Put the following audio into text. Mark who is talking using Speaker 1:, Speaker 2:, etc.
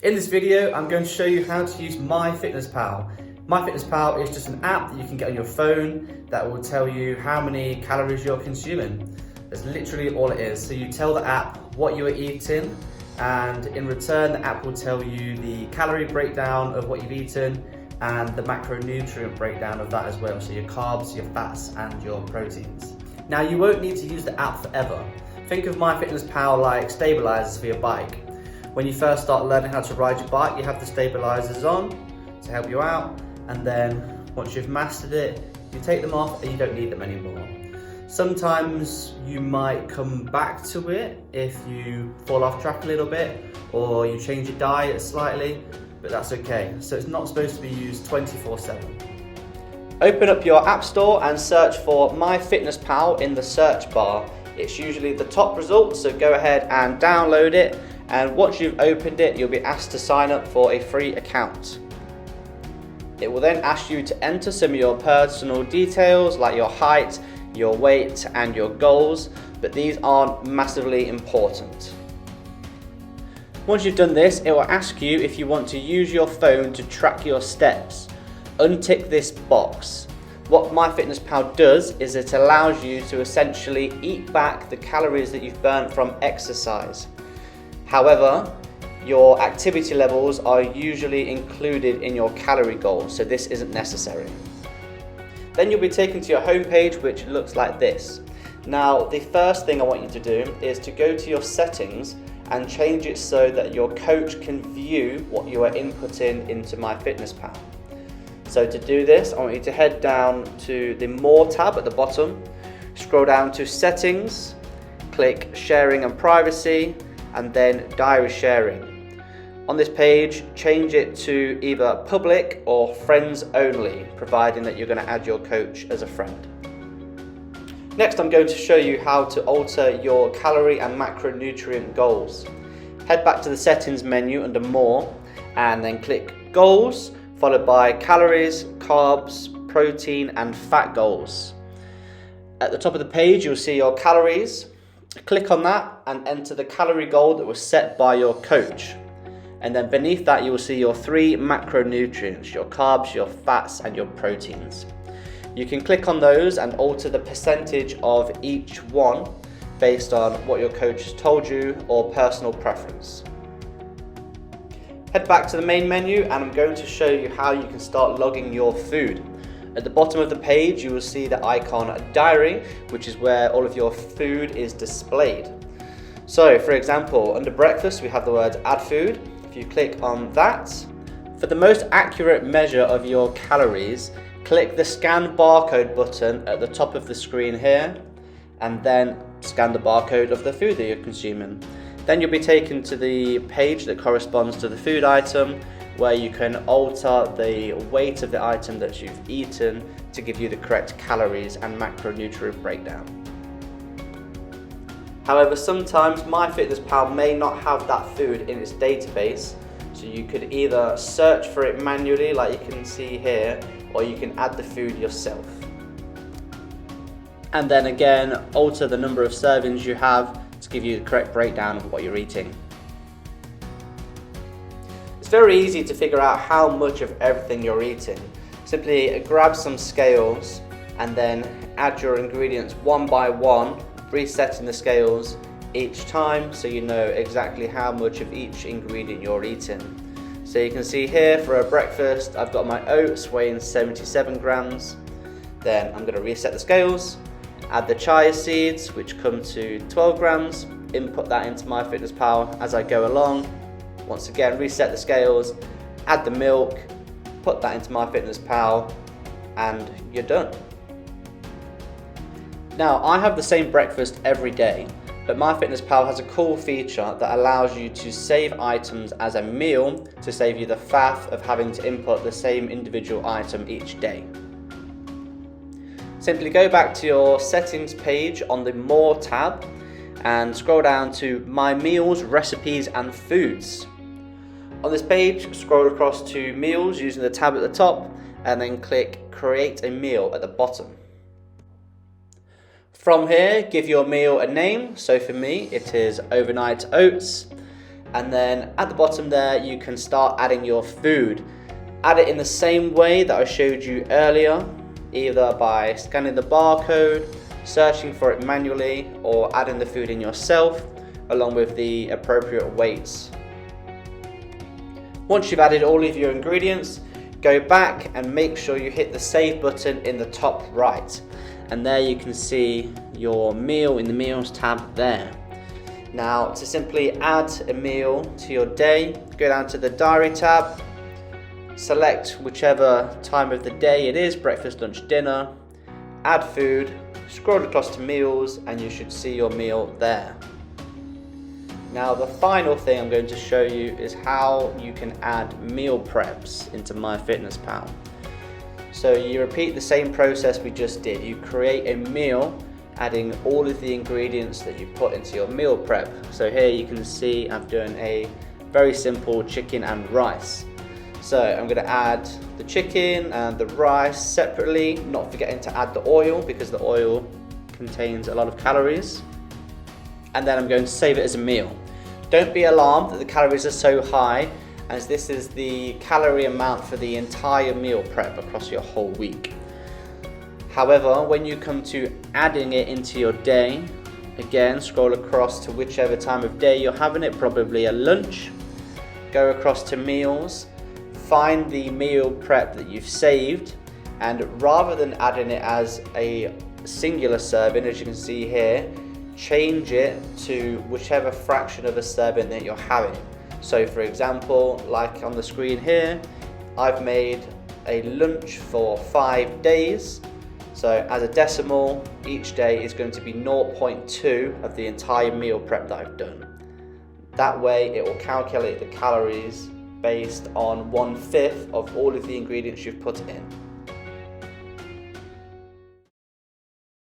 Speaker 1: In this video, I'm going to show you how to use MyFitnessPal. MyFitnessPal is just an app that you can get on your phone that will tell you how many calories you're consuming. That's literally all it is. So you tell the app what you are eating, and in return, the app will tell you the calorie breakdown of what you've eaten and the macronutrient breakdown of that as well. So your carbs, your fats, and your proteins. Now, you won't need to use the app forever. Think of MyFitnessPal like stabilizers for your bike. When you first start learning how to ride your bike, you have the stabilizers on to help you out, and then once you've mastered it, you take them off and you don't need them anymore. Sometimes you might come back to it if you fall off track a little bit or you change your diet slightly, but that's okay. So it's not supposed to be used 24/7. Open up your app store and search for MyFitnessPal in the search bar. It's usually the top result, so go ahead and download it. And once you've opened it, you'll be asked to sign up for a free account. It will then ask you to enter some of your personal details like your height, your weight and your goals, but these aren't massively important. Once you've done this, it will ask you if you want to use your phone to track your steps. Untick this box. What MyFitnessPal does is it allows you to essentially eat back the calories that you've burnt from exercise. However, your activity levels are usually included in your calorie goal, so this isn't necessary. Then you'll be taken to your home page, which looks like this. Now, the first thing I want you to do is to go to your settings and change it so that your coach can view what you are inputting into MyFitnessPal. So to do this, I want you to head down to the More tab at the bottom, scroll down to Settings, click Sharing and Privacy, and then Diary Sharing. On this page, change it to either Public or Friends Only, providing that you're going to add your coach as a friend. Next, I'm going to show you how to alter your calorie and macronutrient goals. Head back to the Settings menu under More, and then click Goals, followed by Calories, Carbs, Protein and Fat goals. At the top of the page, you'll see your calories. Click on that and enter the calorie goal that was set by your coach. And then beneath that, you will see your 3 macronutrients, your carbs, your fats and your proteins. You can click on those and alter the percentage of each one based on what your coach has told you or personal preference. Head back to the main menu and I'm going to show you how you can start logging your food. At the bottom of the page, you will see the icon Diary, which is where all of your food is displayed. So, for example, under breakfast, we have the word Add Food. If you click on that, for the most accurate measure of your calories, click the Scan Barcode button at the top of the screen here, and then scan the barcode of the food that you're consuming. Then you'll be taken to the page that corresponds to the food item, where you can alter the weight of the item that you've eaten to give you the correct calories and macronutrient breakdown. However, sometimes MyFitnessPal may not have that food in its database, so you could either search for it manually like you can see here, or you can add the food yourself. And then again, alter the number of servings you have to give you the correct breakdown of what you're eating. It's very easy to figure out how much of everything you're eating. Simply grab some scales and then add your ingredients one by one, resetting the scales each time so you know exactly how much of each ingredient you're eating. So you can see here for a breakfast, I've got my oats weighing 77 grams. Then I'm going to reset the scales, add the chia seeds, which come to 12 grams, input that into MyFitnessPal as I go along. Once again, reset the scales, add the milk, put that into MyFitnessPal, and you're done. Now, I have the same breakfast every day, but MyFitnessPal has a cool feature that allows you to save items as a meal to save you the faff of having to input the same individual item each day. Simply go back to your settings page on the More tab and scroll down to My Meals, Recipes and Foods. On this page, scroll across to Meals using the tab at the top and then click Create a Meal at the bottom. From here, give your meal a name. So for me, it is overnight oats. And then at the bottom there, you can start adding your food. Add it in the same way that I showed you earlier, either by scanning the barcode, searching for it manually, or adding the food in yourself, along with the appropriate weights. Once you've added all of your ingredients, go back and make sure you hit the save button in the top right. And there you can see your meal in the meals tab there. Now, to simply add a meal to your day, go down to the diary tab, select whichever time of the day it is, breakfast, lunch, dinner, add food, scroll across to meals, and you should see your meal there. Now, the final thing I'm going to show you is how you can add meal preps into MyFitnessPal. So you repeat the same process we just did. You create a meal, adding all of the ingredients that you put into your meal prep. So here you can see I've done a very simple chicken and rice. So I'm going to add the chicken and the rice separately, not forgetting to add the oil because the oil contains a lot of calories. And then I'm going to save it as a meal. Don't be alarmed that the calories are so high, as this is the calorie amount for the entire meal prep across your whole week. However, when you come to adding it into your day, again, scroll across to whichever time of day you're having it, probably a lunch, go across to meals, find the meal prep that you've saved, and rather than adding it as a singular serving, as you can see here, change it to whichever fraction of a serving that you're having. So for example, like on the screen here, I've made a lunch for 5 days. So as a decimal, each day is going to be 0.2 of the entire meal prep that I've done. That way it will calculate the calories based on 1/5 of all of the ingredients you've put in.